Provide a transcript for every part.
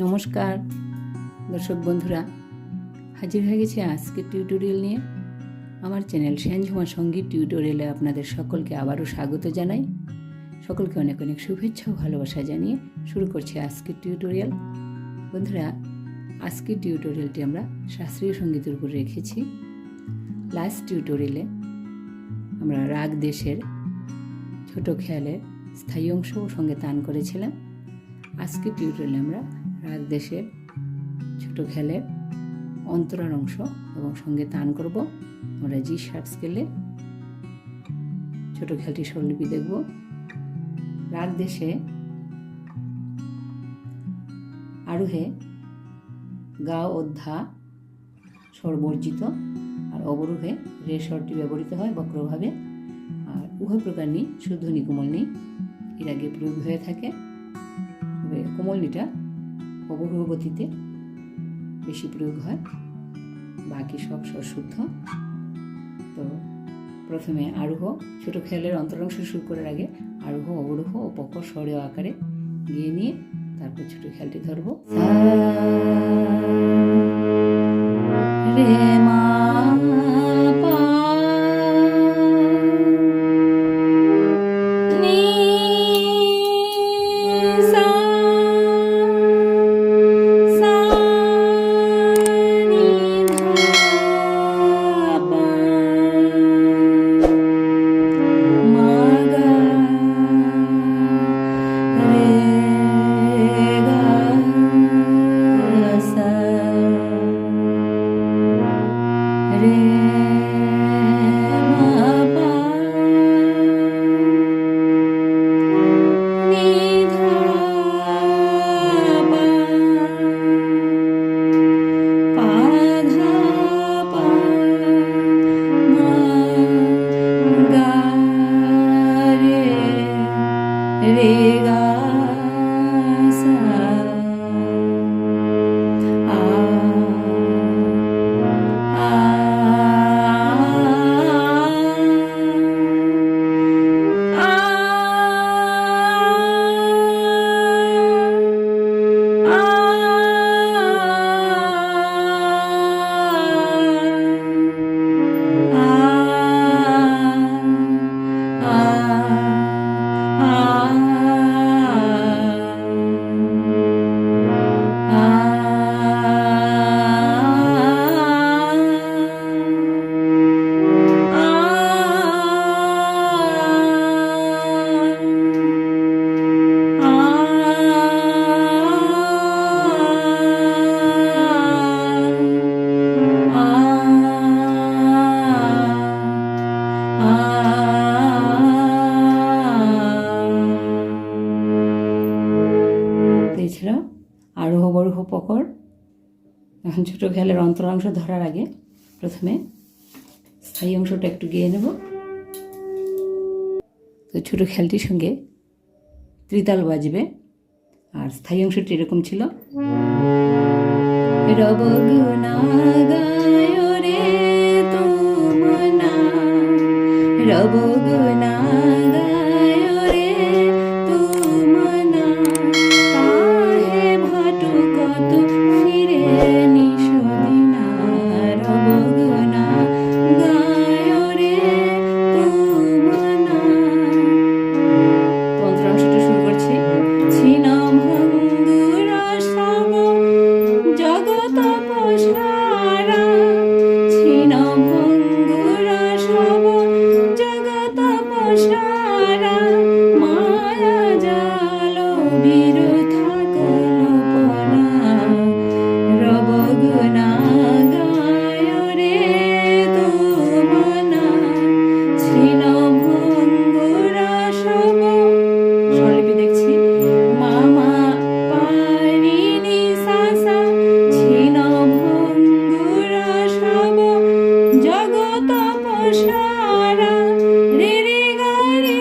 নমস্কার দর্শক বন্ধুরা, হাজির হয়ে গেছি আজকের টিউটোরিয়াল নিয়ে। আমার চ্যানেল সেনঝুমা সঙ্গীত টিউটোরিয়ালে আপনাদের সকলকে আবারও স্বাগত জানাই। সকলকে অনেক অনেক শুভেচ্ছা ও ভালোবাসা জানিয়ে শুরু করছি আজকের টিউটোরিয়াল। বন্ধুরা, আজকের টিউটোরিয়ালটি আমরা শাস্ত্রীয় সঙ্গীতের উপর রেখেছি। লাস্ট টিউটোরিয়ালে আমরা রাগ দেশের ছোট খেয়ালের স্থায়ী অংশ ও সঙ্গে তান করেছিলাম। আজকের টিউটোরিয়ালে আমরা রাগ দেশের ছোট খেয়ালের অন্তরার অংশ এবং সঙ্গে তান করব। আমরা জি শার্প স্কেলে ছোট খেয়ালটি স্বরলিপি দেখব। রাগ দেশে আরোহে গা ও ধা স্বর বর্জিত, আর অবরোহে রে স্বরটি ব্যবহৃত হয় বক্রভাবে। আর উভয় প্রকার নি শুদ্ধ নি কোমল নি এর আগে প্রয়োগ হয়ে থাকে, তবে কোমল নিটা অবরোহ গতিতে বেশি প্রয়োগ হয়, বাকি সব স্বর শুদ্ধ। তো প্রথমে আরোহ ছোট খেয়ালের অন্তরাংশ শুরু করার আগে আরোহ অবরোহ ও পকর স্বরেও আকারে গিয়ে নিয়ে তারপর ছোট খেয়ালটি ধরবো। রে মা পা নি সা সা নি ধা পা মা গা রে গা সা রে মা পা নি ধা পা পা ধা পা মা গা রে গা সা আ এছাড়া আরোহ অবরোহ পকর। এখন ছোট খেয়ালের অন্তরাংশ ধরার আগে প্রথমে স্থায়ী অংশটা একটু গেয়ে নেব। তো ছোট খেয়ালটির সঙ্গে ত্রিতাল বাজবে, আর স্থায়ী অংশটি এরকম ছিল। রব গুনা গায় রে তুমনা, রব গুনা গায় রে তুমনা, কাহে ভাটু কত ফিরে নিশদিনা, রব গুনা গায় রে তুমনা। অন্তরাংশটা শুরু করছি। ছিন ভঙ্গুরা সব জগত পসারা, ছিন ভঙ্গুরা সব জগত পসারা, মায়া জাল বিরথা কল্পনা, রব গুনা গায় রে তুমনা, ছিন ভঙ্গুরা সব। স্বরলিপি দেখছি। মামা পারি নি সা সা, ছিন ভঙ্গুরা সব জগত পসারা, রে রে গা রে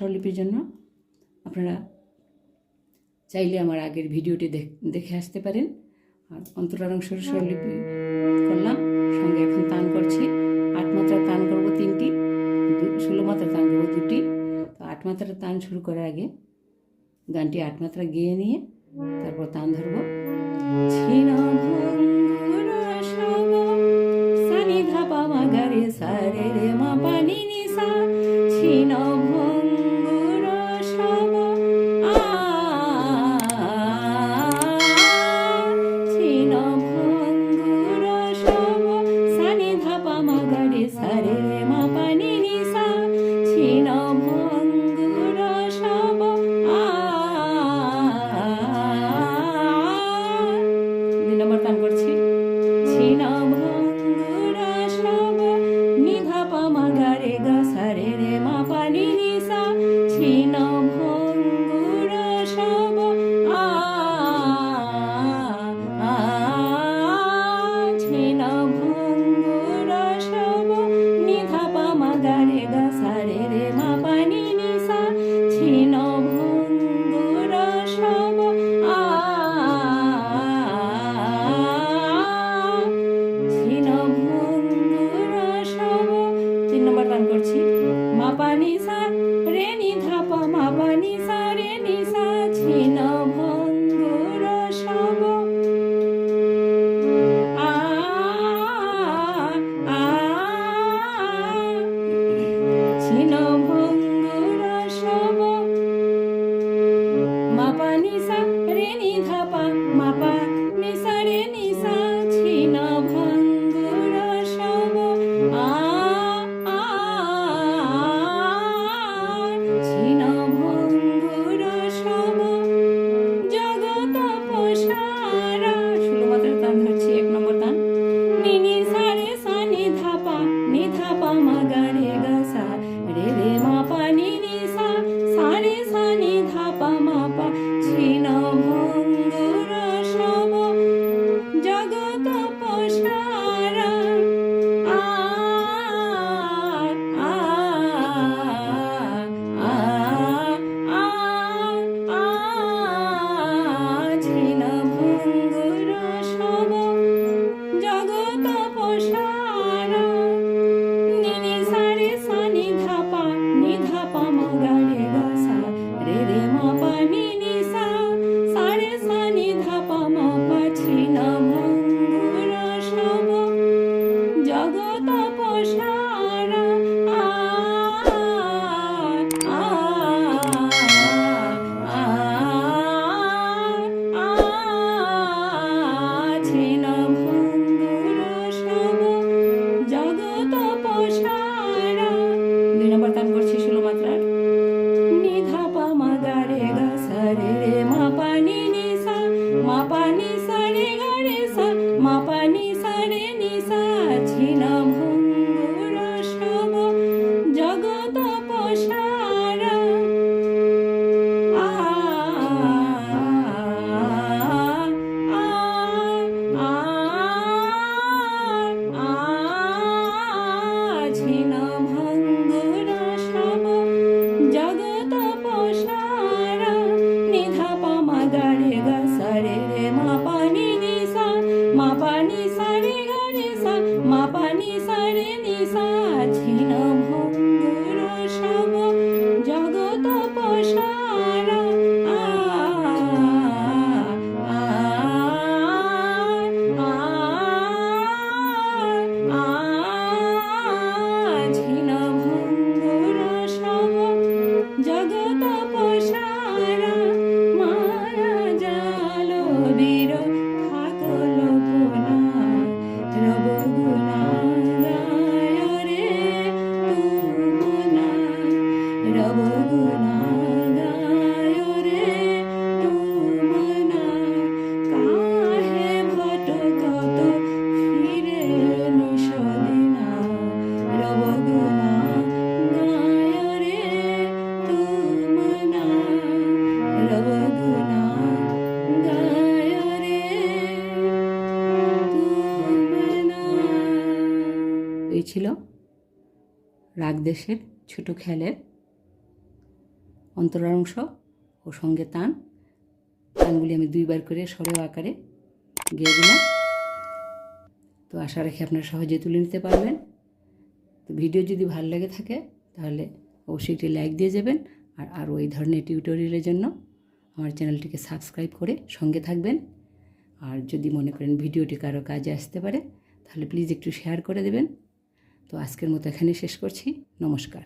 স্বরলিপির জন্য আপনারা চাইলে আমার আগের ভিডিওটি দেখে আসতে পারেন। আর অন্তরার স্বরলিপি করলাম, সঙ্গে এখন তান করছি। 8 মাত্রার তান করব 3টি, 16 মাত্রার তান করব 2টি। তো 8 মাত্রার তান শুরু করার আগে গানটি 8 মাত্রা গেয়ে নিয়ে তারপর তান ধরব। সানি ধা পা মা গা রে সা রে রে মা পা নি নি সা ছিন ভঙ্গুর সব ছিন ভঙ্গুর সব সানি ধা পা মা গা রে সা রে রে মা পা নি নি সা ছিন ভঙ্গুর সব 2 নম্বর তান করছি। ছিন ভঙ্গুর সব নি ধা পা মা গা রে গা সা রে রে মা পা নি নি সা ছিন ভঙ্গুর সব ছিন ভঙ্গুর সব নি ধা পা মা গা রে গা সা রে রে মা পা নি নি সা ছিন ভঙ্গুর সব 3 নম্বর গান করছি। মা পা নি সা রে নি ধা পা মা পা নি সা রে নি সা ছিন ভঙ্গুর সব ছিন ভঙ্গুর সব মা পা নি সা রে নি ধা পা মা পা নি সা রে নি সা ছিন ভঙ্গুর সব ছিন ভঙ্গুর সব জগত পসারা 16 মাত্রার তান ধরছি। 1 নম্বর তান নি নি সা রে সা নি ধা পা মা গা রে গা সা রে রে মা পা নি নি সা সা রে সা নি ধা পা মা পা ছিন ভঙ্গুর সব জগত পসারা ছিন ভঙ্গুর সব জগত পসারা নি নি সা রে সা নি ধা পা মা গা রে গা সা রে রে মা পা নি নি সা সা রে সা নি ধা পা মা পা ছিন ভঙ্গুর সব জগত পসারা ছিন ভঙ্গুর সব জগত পসারা 2 নম্বর তান করছি 16 মাত্রার নি ধা পা মা গা রে গা সা রে রে মা পা নি নি সা মা পা নি সা রে গা রে সা মা পা নি সা রে নি সা ছিন ভঙ্গুর সব জগত পসারা ছিন ভঙ্গুর সব জগত পসারা নি ধা পা মা গা রে গা সা রে রে মা পা নি নি সা মা পা নি সা রে গা রে সা মা পা নি সা রে নি সা ছিন ভঙ্গুর সব জগত পসারা ছিন ভঙ্গুর সব জগত পসারা মায়া জাল বীর থাকল পোনা রব গুণা গায় রে তুমনা রব গুণা গায় রে তুমনা কাহে ভটকত ফিরে নিশদিনা রব গুণা গায় রে তুমনা রব গুণা গায় রে তুমনা। এই ছিল রাগ দেশের ছোট খেয়ালের অন্তরার অংশ ও সঙ্গে টানগুলি আমি 2বার করে সরেও আকারে গেয়ে দিলাম। তো আশা রাখি আপনারা সহজে তুলে নিতে পারবেন। তো ভিডিও যদি ভালো লেগে থাকে তাহলে অবশ্যই একটি লাইক দিয়ে যাবেন, আর আরও এই ধরনের টিউটোরিয়ালের জন্য আমার চ্যানেলটিকে সাবস্ক্রাইব করে সঙ্গে থাকবেন। আর যদি মনে করেন ভিডিওটি কারো কাজে আসতে পারে তাহলে প্লিজ একটু শেয়ার করে দেবেন। তো আজকের মতো এখানেই শেষ করছি। নমস্কার।